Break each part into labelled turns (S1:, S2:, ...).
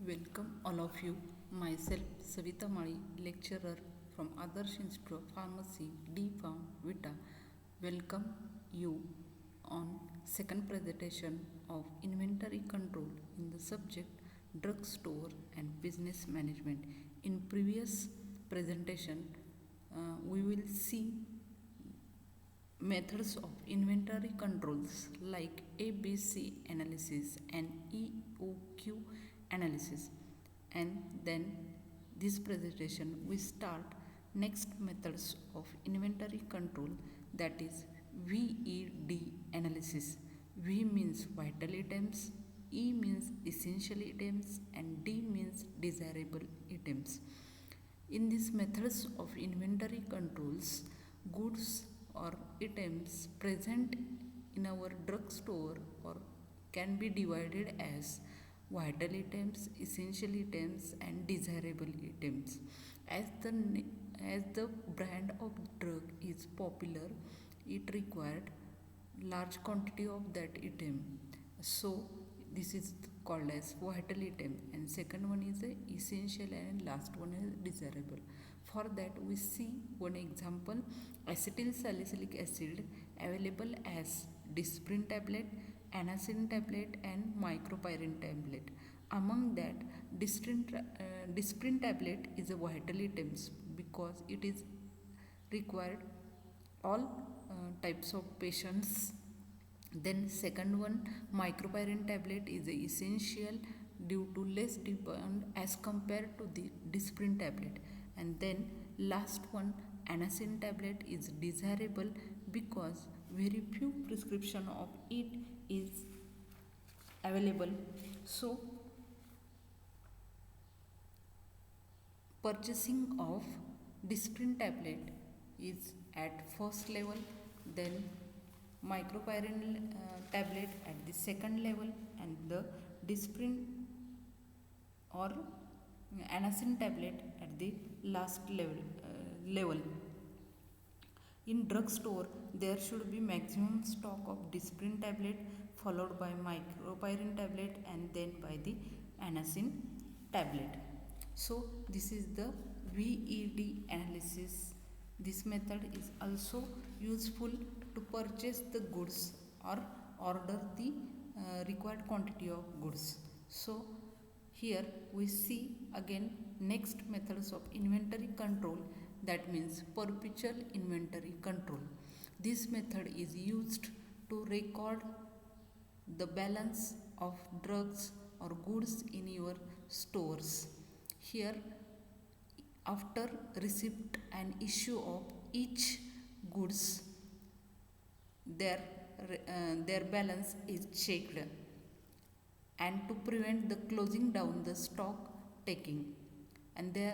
S1: Welcome all of you. Myself Savita Mali, lecturer from Adarsh Institute of Pharmacy, D Farm, Vita. Welcome you on second presentation of inventory control in the subject drugstore and business management. In previous presentation, we will see methods of inventory controls like ABC analysis and EOQ analysis, and then this presentation we start next methods of inventory control, that is VED analysis. V means vital items, E means essential items, and D means desirable items. In these methods of inventory controls, goods or items present in our drugstore or can be divided as vital items, essential items, and desirable items. As the as the brand of drug is popular, it required large quantity of that item. So this is called as vital item, and second one is a essential, and last one is desirable. For that we see one example: acetyl salicylic acid available as Disprin tablet, Anacin tablet, and Micropyrin tablet. Among that, Disprin tablet is a vital item because it is required all types of patients. Then second one, Micropyrin tablet is essential due to less demand as compared to the Disprin tablet. And then last one, Anacin tablet is desirable because very few prescription of it is available. So purchasing of Disprin tablet is at first level, then Micropyrin tablet at the second level, and the Disprin or Anacin tablet at the last level. In drugstore, there should be maximum stock of Disprin tablet, followed by Micropyrin tablet, and then by the Anacin tablet. So this is the VED analysis. This method is also useful to purchase the goods or order the required quantity of goods. So here we see again next methods of inventory control, that means perpetual inventory control. This method is used to record the balance of drugs or goods in your stores. Here, after receipt and issue of each goods, their their balance is checked, and to prevent the closing down the stock taking. And the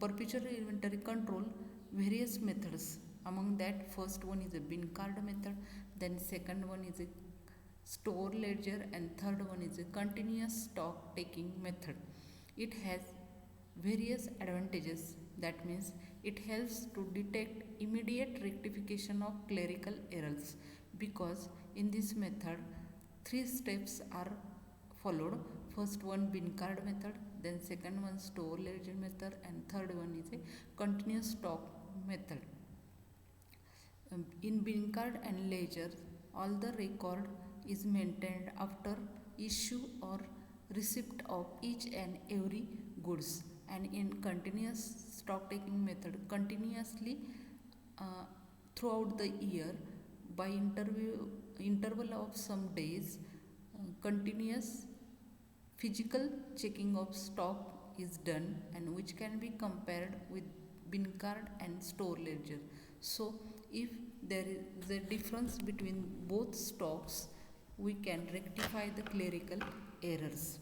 S1: perpetual inventory control various methods. Among that, first one is a bin card method, then second one is a store ledger, and third one is a continuous stock taking method. It has various advantages, that means it helps to detect immediate rectification of clerical errors, because in this method three steps are followed. First one, bin card method, then second one, store ledger method, and third one is a continuous stock method. In bin card and ledger, all the record is maintained after issue or receipt of each and every goods, and in continuous stock taking method, continuously throughout the year by interval of some days, continuous physical checking of stock is done, and which can be compared with bin card and store ledger. So if there is a difference between both stocks, we can rectify the clerical errors.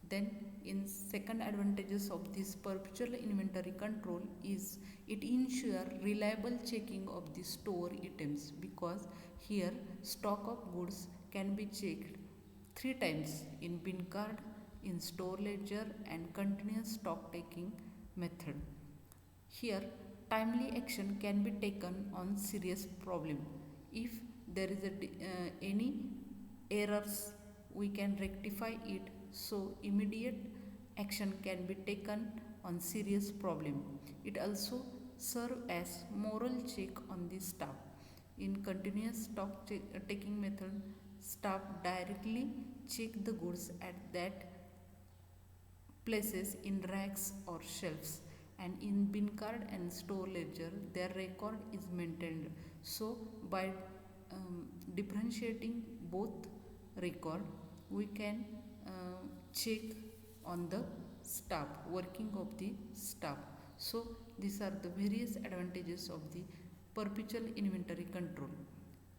S1: Then in second advantages of this perpetual inventory control is it ensure reliable checking of the store items, because here stock of goods can be checked three times: in bin card, in store ledger, and continuous stock taking method. Here timely action can be taken on serious problem. If there is any errors, we can rectify it. So immediate action can be taken on serious problem. It also serve as moral check on the staff. In continuous taking method, staff directly check the goods at that places in racks or shelves, and in bin card and store ledger their record is maintained. So by differentiating both record, we can check on the staff, working of the staff. So these are the various advantages of the perpetual inventory control,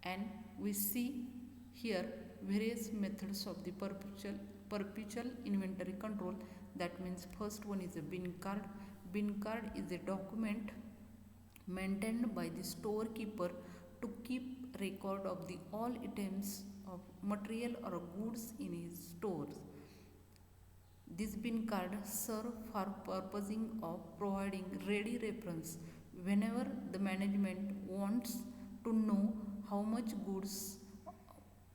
S1: and we see here various methods of the perpetual inventory control. That means first one is a bin card. Bin card is a document maintained by the storekeeper to keep record of the all items of material or goods in his stores. This bin card serve for purposing of providing ready reference whenever the management wants to know how much goods,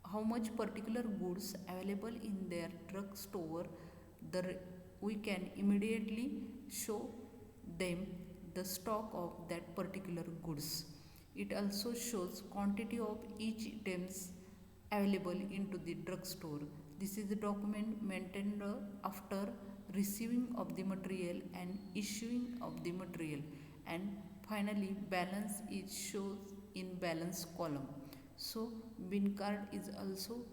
S1: how much particular goods available in their drugstore. We can immediately show them the stock of that particular goods. It also shows quantity of each items available into the drugstore. This is the document maintained after receiving of the material and issuing of the material, and finally balance is shows in balance column. So bin card is also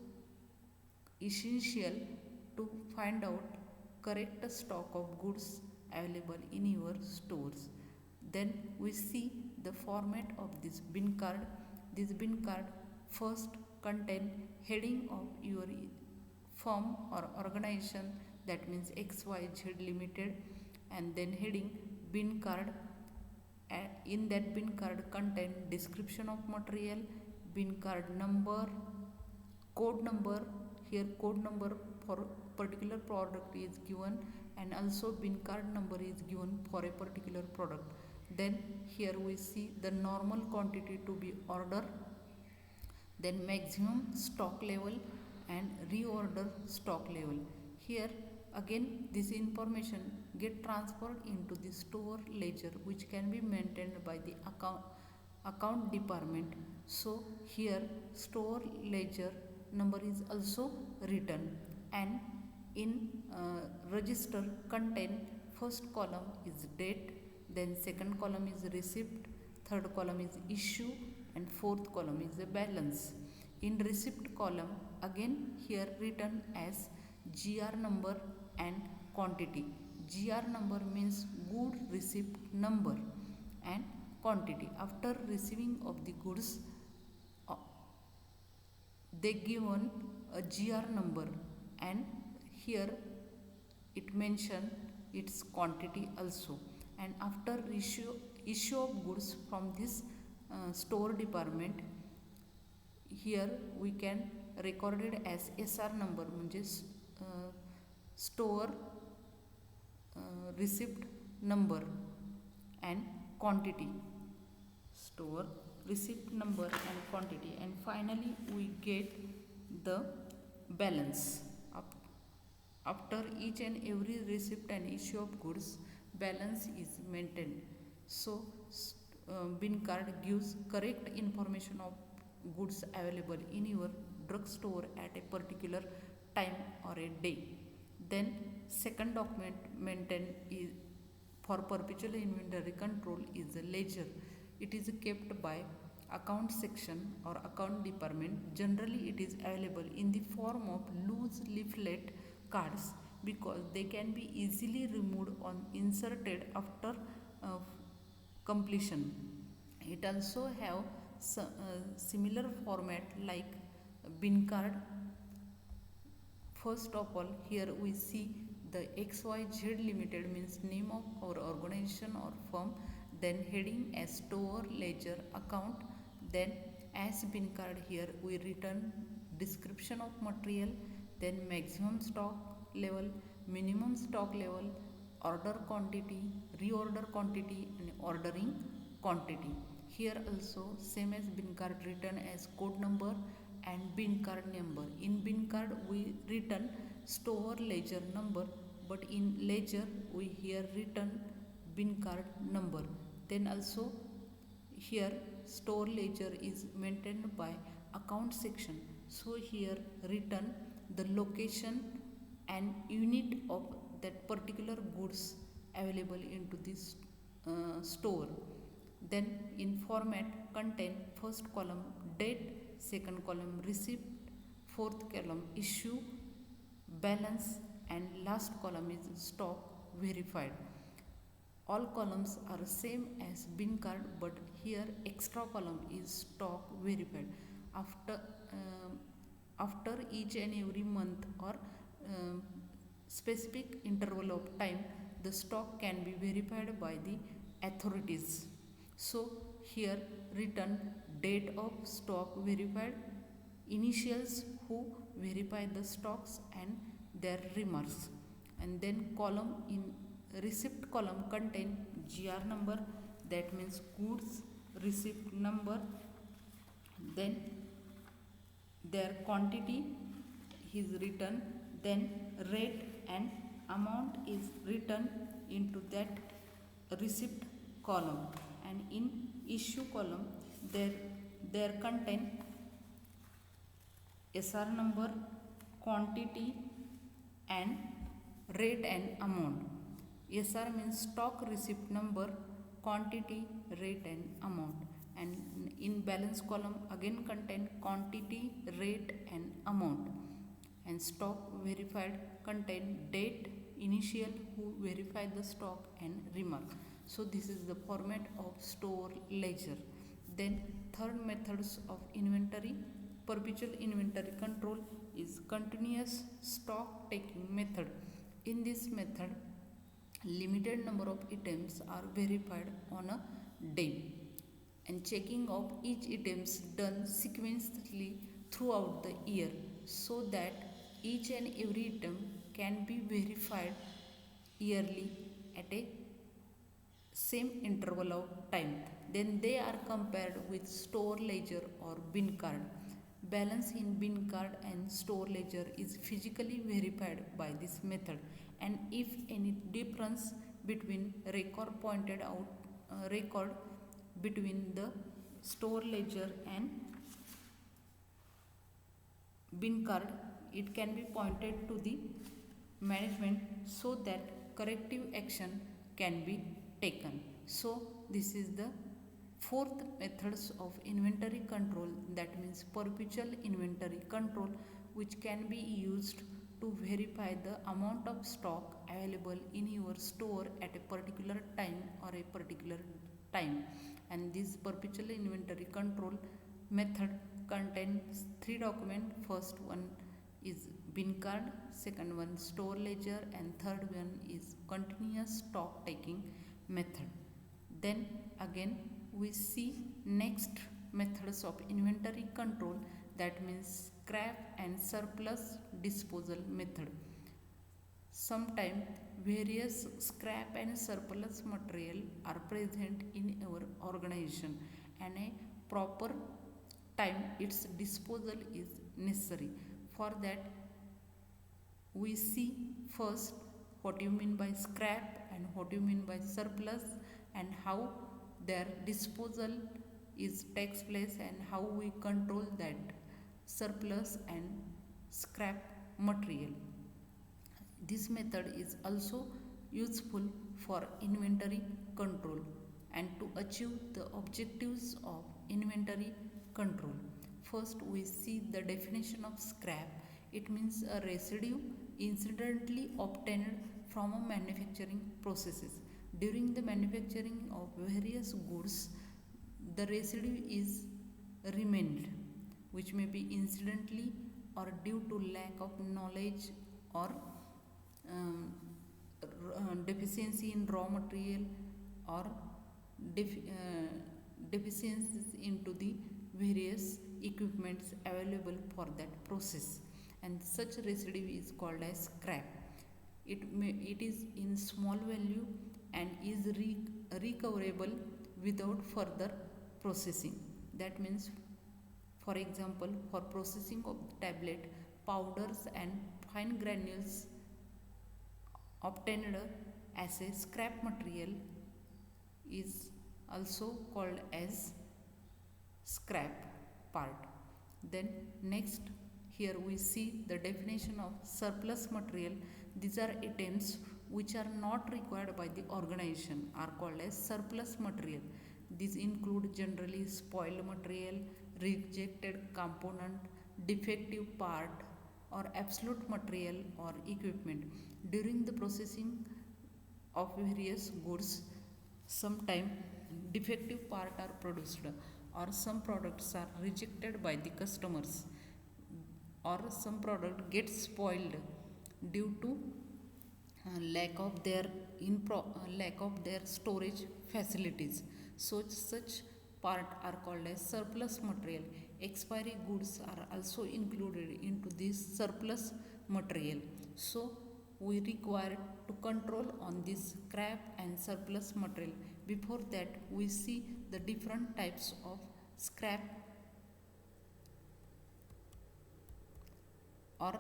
S1: essential to find out correct stock of goods available in your stores. Then we see the format of this bin card. This bin card first contain heading of your firm or organization, that means XYZ Limited, and then heading bin card. In that bin card contain description of material, bin card number, code number. Here code number for particular product is given, and also bin card number is given for a particular product. Then here we see the normal quantity to be ordered, then maximum stock level and reorder stock level. Here again this information get transferred into the store ledger, which can be maintained by the account department. So here store ledger number is also written, and in register contain first column is date, then second column is receipt, third column is issue, and fourth column is the balance. In receipt column again here written as GR number and quantity. GR number means good receipt number, and quantity after receiving of the goods they given a GR number, and here it mention its quantity also. And after issue of goods from this store department, here we can record it as SR number, म्हणजे store receipt number and quantity, store receipt number and quantity, and finally we get the balance. After each and every receipt and issue of goods, balance is maintained. So bin card gives correct information of goods available in your drugstore at a particular time or a day. Then second document maintained is for perpetual inventory control is a ledger. It is kept by account section or account department. Generally it is available in the form of loose leaflet cards, because they can be easily removed or inserted after completion. It also have similar format like bin card. First of all, here we see the XYZ Limited means name of our organization or firm, then heading as store ledger account, then as bin card here we written description of material, then maximum stock level, minimum stock level, order quantity, reorder quantity, and ordering quantity. Here also same as bin card written as code number and bin card number. In bin card we written store ledger number, but in ledger we here written bin card number. Then also here store ledger is maintained by account section, so here written the location and unit of that particular goods available into this store. Then in format contain first column date, second column receipt, fourth column issue, balance, and last column is stock verified. All columns are same as bin card, but here extra column is stock verified. After after each and every month or specific interval of time, the stock can be verified by the authorities. So here written date of stock verified, initials who verify the stocks and their remarks. And then column in receipt column contain GR number, that means goods receipt number, then their quantity is written, then rate and amount is written into that receipt column. And in issue column there contain SR number, quantity, and rate and amount. SR means stock receipt number, quantity, rate and amount. And in balance column again contain quantity, rate and amount. And stock verified contain date, initial who verify the stock, and remark. So this is the format of store ledger. Then third methods of inventory, perpetual inventory control is continuous stock taking method. In this method, limited number of items are verified on a day, and checking of each items done sequentially throughout the year, so that each and every item can be verified yearly at a same interval of time. Then they are compared with store ledger or bin card. Balance in bin card and store ledger is physically verified by this method, and if any difference between record pointed out record between the store ledger and bin card, it can be pointed to the management so that corrective action can be taken. So this is the fourth methods of inventory control, that means perpetual inventory control, which can be used to verify the amount of stock available in your store at a particular time or a particular time. And this perpetual inventory control method contains three documents. First one is bin card, second one store ledger, and third one is continuous stock taking method. Then again we see next methods of inventory control, that means scrap and surplus disposal method. Sometimes various scrap and surplus material are present in our organization, and a proper time its disposal is necessary. For that we see first what you mean by scrap and what you mean by surplus, and how their disposal is takes place, and how we control that surplus and scrap material. This method is also useful for inventory control and to achieve the objectives of inventory control. First we see the definition of scrap. It means a residue incidentally obtained from a manufacturing processes. During the manufacturing of various goods, the residue is remained, which may be incidentally or due to lack of knowledge or deficiency in raw material or deficiencies into the various equipments available for that process, and such residue is called as scrap. It is in small value and is recoverable without further processing. That means, for example, for processing of tablet, powders and fine granules obtained as a scrap material is also called as scrap part. Then next, here we see the definition of surplus material. These are items which are not required by the organization are called as surplus material. These include generally spoiled material, rejected component, defective part, or absolute material or equipment. During the processing of various goods, sometimes defective parts are produced, or some products are rejected by the customers, or some product gets spoiled due to lack of their storage facilities. So such part are called as surplus material. Expiry goods are also included into this surplus material. So we require to control on this scrap and surplus material. Before that, we see the different types of scrap, or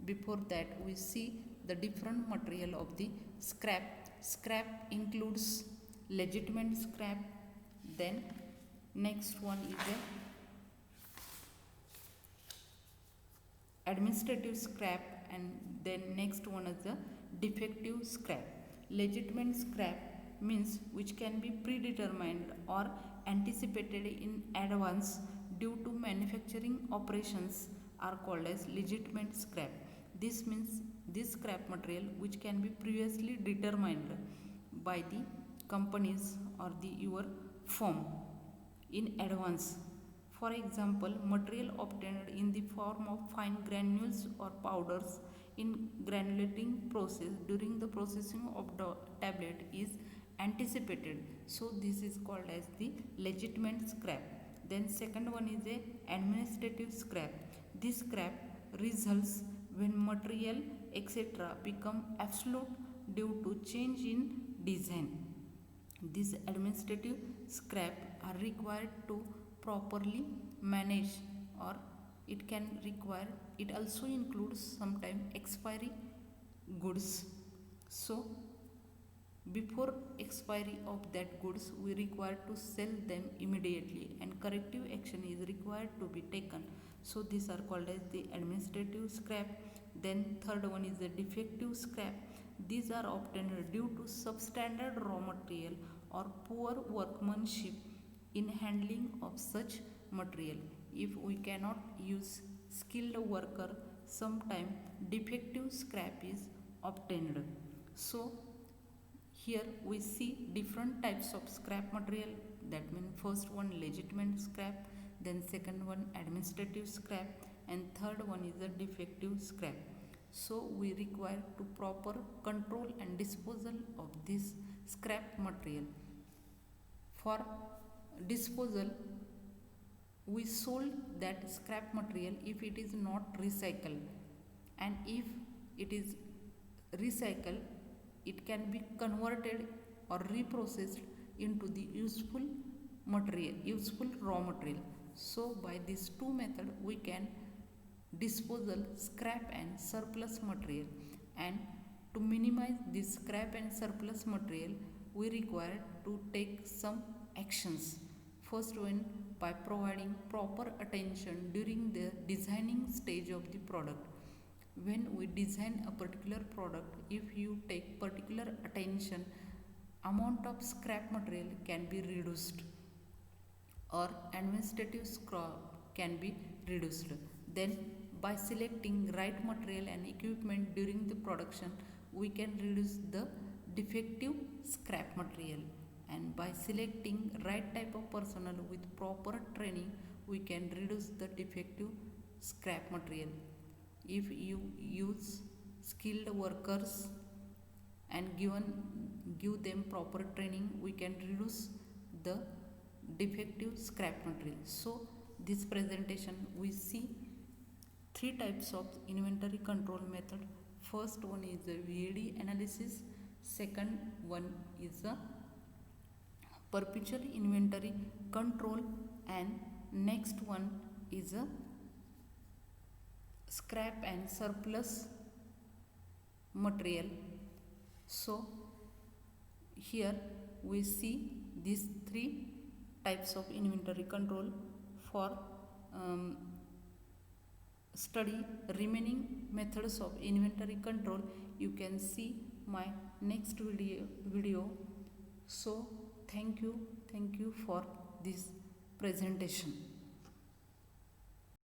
S1: before that we see the different material of the scrap. Scrap includes legitimate scrap, then next one is a administrative scrap, and then next one is the defective scrap. Legitimate scrap means which can be predetermined or anticipated in advance due to manufacturing operations are called as legitimate scrap. This means this scrap material which can be previously determined by the companies or the your firm in advance. For example, material obtained in the form of fine granules or powders in granulating process during the processing of the tablet is anticipated. So this is called as the legitimate scrap. Then second one is a administrative scrap. This scrap results when material etc. become obsolete due to change in design. These administrative scrap are required to properly manage, or it also includes sometime expiry goods. So before expiry of that goods we require to sell them immediately and corrective action is required to be taken. So these are called as the administrative scrap. Then third one is the defective scrap. These are obtained due to substandard raw material or poor workmanship in handling of such material. If we cannot use skilled worker, sometime defective scrap is obtained. So here we see different types of scrap material. That means first one legitimate scrap, then second one administrative scrap, and third one is the defective scrap. So we require to proper control and disposal of this scrap material. For disposal, we sold that scrap material if it is not recycled, and if it is recycled it can be converted or reprocessed into the useful raw material. So by these two methods we can disposal scrap and surplus material. And to minimize this scrap and surplus material we require to take some actions. First one, by providing proper attention during the designing stage of the product. When we design a particular product, if you take particular attention, amount of scrap material can be reduced or administrative scrap can be reduced. Then by selecting right material and equipment during the production we can reduce the defective scrap material, and by selecting right type of personnel with proper training we can reduce the defective scrap material. If you use skilled workers and give them proper training we can reduce the defective scrap material. So this presentation we see three types of inventory control method. First one is the VAD analysis, second one is the perpetual inventory control, and next one is a scrap and surplus material. So here we see these three types of inventory control. For study remaining methods of inventory control, you can see my next video. So thank you for this presentation.